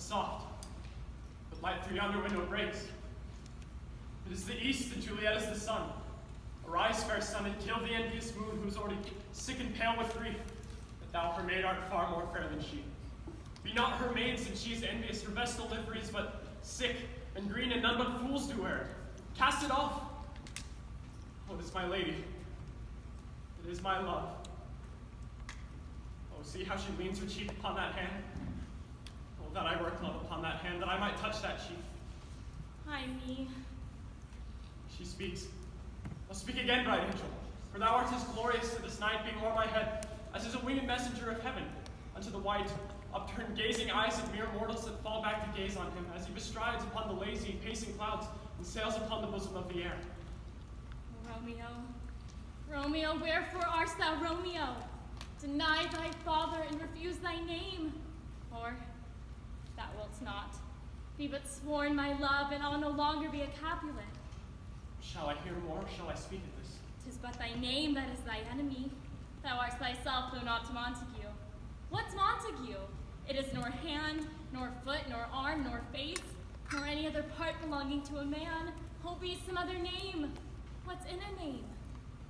soft, but light through yonder window breaks. It is the east, and Juliet is the sun. Arise, fair sun, and kill the envious moon, who is already sick and pale with grief, that thou, her maid, art far more fair than she. Be not her maid, since she is envious, her vestal livery is but sick and green, and none but fools do wear it. Cast it off. Oh, it is my lady. It is my love. Oh, see how she leans her cheek upon that hand. Oh, that I work love upon that hand, that I might touch that cheek. Ay me. She speaks. Oh, speak again, bright angel, for thou art as glorious to this night, being o'er my head, as is a winged messenger of heaven, unto the white, upturned gazing eyes of mere mortals that fall back to gaze on him, as he bestrides upon the lazy, pacing clouds, and sails upon the bosom of the air. Romeo, Romeo, wherefore art thou Romeo? Deny thy father and refuse thy name. Or, if thou wilt not, be but sworn my love, and I'll no longer be a Capulet. Shall I hear more? Shall I speak of this? 'Tis but thy name that is thy enemy. Thou art thyself, though not to Montague. What's Montague? It is nor hand, nor foot, nor arm, nor face, nor any other part belonging to a man. Oh, be some other name. What's in a name?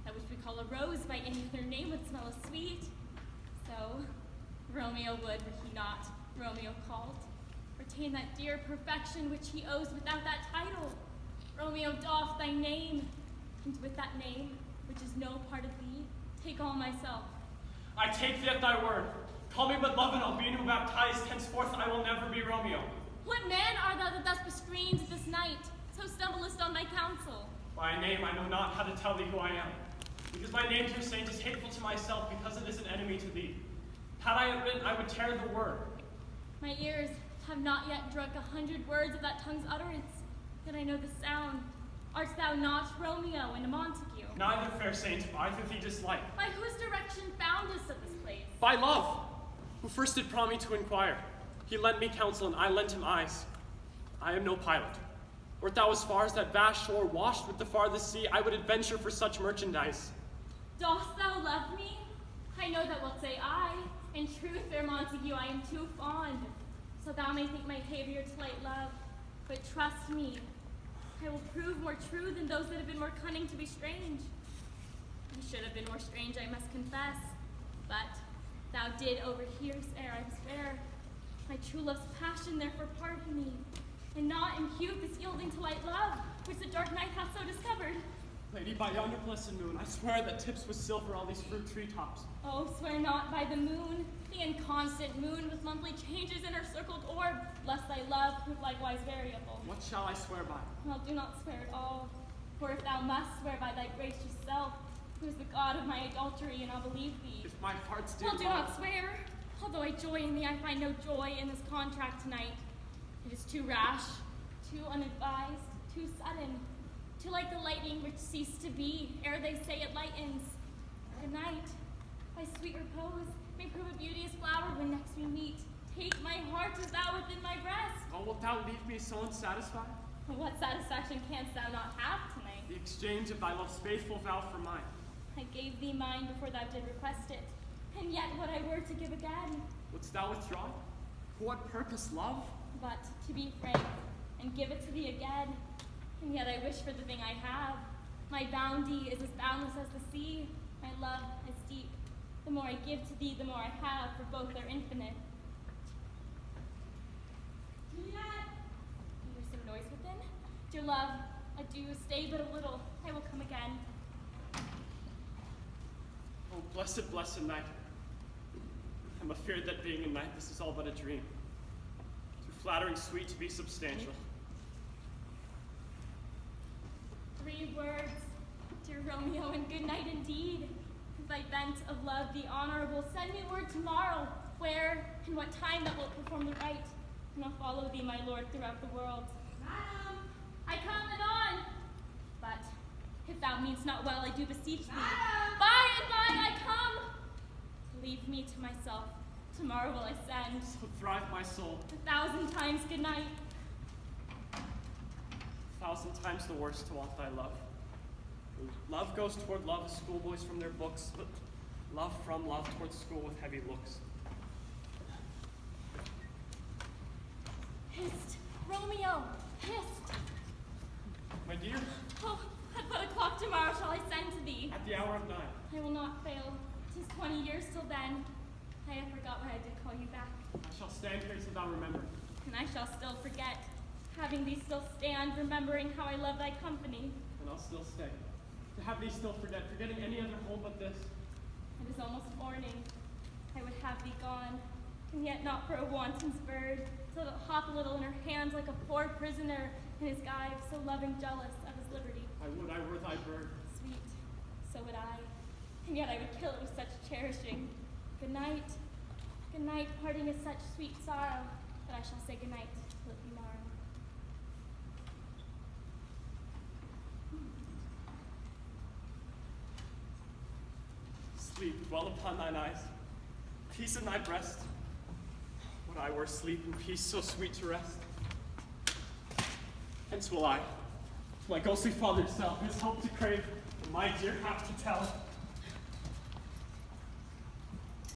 That which we call a rose by any other name would smell as sweet. So, Romeo would, were he not Romeo called, retain that dear perfection which he owes without that title. Romeo, doff thy name, and with that name, which is no part of thee, take all myself. I take thee at thy word. Call me but love, and I'll be new baptized. Henceforth I will never be Romeo. What man art thou that thus bescreens this night, so stumblest on thy counsel? By name I know not how to tell thee who I am, because my name, dear saint, is hateful to myself, because it is an enemy to thee. Had I it written, I would tear the word. My ears have not yet drunk 100 words of that tongue's utterance, yet I know the sound. Art thou not Romeo and a Montague? Neither, fair saint, either thee dislike. By whose direction foundest of this place? By love, who first did prompt me to inquire. He lent me counsel, and I lent him eyes. I am no pilot. Wert thou as far as that vast shore washed with the farthest sea, I would adventure for such merchandise. Dost thou love me? I know thou wilt say aye. In truth, fair Montague, I am too fond, so thou may think my behavior to light love. But trust me, I will prove more true than those that have been more cunning to be strange. I should have been more strange, I must confess, but thou did overhear ere I was fair. My true love's passion therefore pardon me, and not impute this yielding to light love, which the dark night hath so discovered. Lady, by yonder blessed moon, I swear that tips with silver all these fruit treetops. Oh, swear not by the moon, the inconstant moon with monthly changes in her circled orb, lest thy love prove likewise variable. What shall I swear by? Well, do not swear at all, for if thou must swear by thy gracious self, who is the god of my adultery, and I'll believe thee. If my heart's dear. Well, do not swear. Although I joy in thee, I find no joy in this contract tonight. It is too rash, too unadvised, too sudden, too like the lightning which ceased to be ere they say it lightens. Good night. Thy sweet repose may prove a beauteous flower when next we meet. Take my heart as thou within my breast. Oh, wilt thou leave me so unsatisfied? What satisfaction canst thou not have tonight? The exchange of thy love's faithful vow for mine. I gave thee mine before thou did request it, and yet what I were to give again. Wouldst thou withdraw? For what purpose, love? But to be frank, and give it to thee again, and yet I wish for the thing I have. My bounty is as boundless as the sea, my love is deep. The more I give to thee, the more I have, for both are infinite. Juliet! You hear some noise within? Dear love, adieu, stay but a little, I will come again. Oh, blessed, blessed night. I'm afeard that being a night, this is all but a dream. Too flattering sweet to be substantial. 3 words, dear Romeo, and good night indeed. If thy bent of love be honorable, send me word tomorrow, where and what time thou wilt perform the rite, and I'll follow thee, my lord, throughout the world. Madam, I come anon. But if thou meanst not well, I do beseech thee. Madam! By and by I come. Leave me to myself. Tomorrow will I send. So thrive my soul. 1,000 times good night. 1,000 times the worse to want thy love. Love goes toward love as schoolboys from their books, but love from love toward school with heavy looks. Hist, Romeo, hist. My dear, Oh, at what o'clock tomorrow shall I send to thee? at the hour of 9. I will not fail. 'Tis 20 years till then. I have forgot why I did call you back, I shall stand here till thou remember. and I shall still forget, having thee still stand, remembering how I love thy company. And I'll still stay. To have thee still forget, forgetting any other home but this. It is almost morning. I would have thee gone, and yet not for a wanton's bird, so that hop a little in her hands like a poor prisoner in his gyve, so loving jealous of his liberty. I would I were thy bird. Sweet, so would I, and yet I would kill it with such cherishing. Good night. Good night, parting is such sweet sorrow, that I shall say good night till it be morrow. Sleep dwell upon thine eyes, peace in thy breast. Would I were sleep and peace so sweet to rest. Hence will I, to my ghostly father's cell, his hope to crave, and my dear half to tell.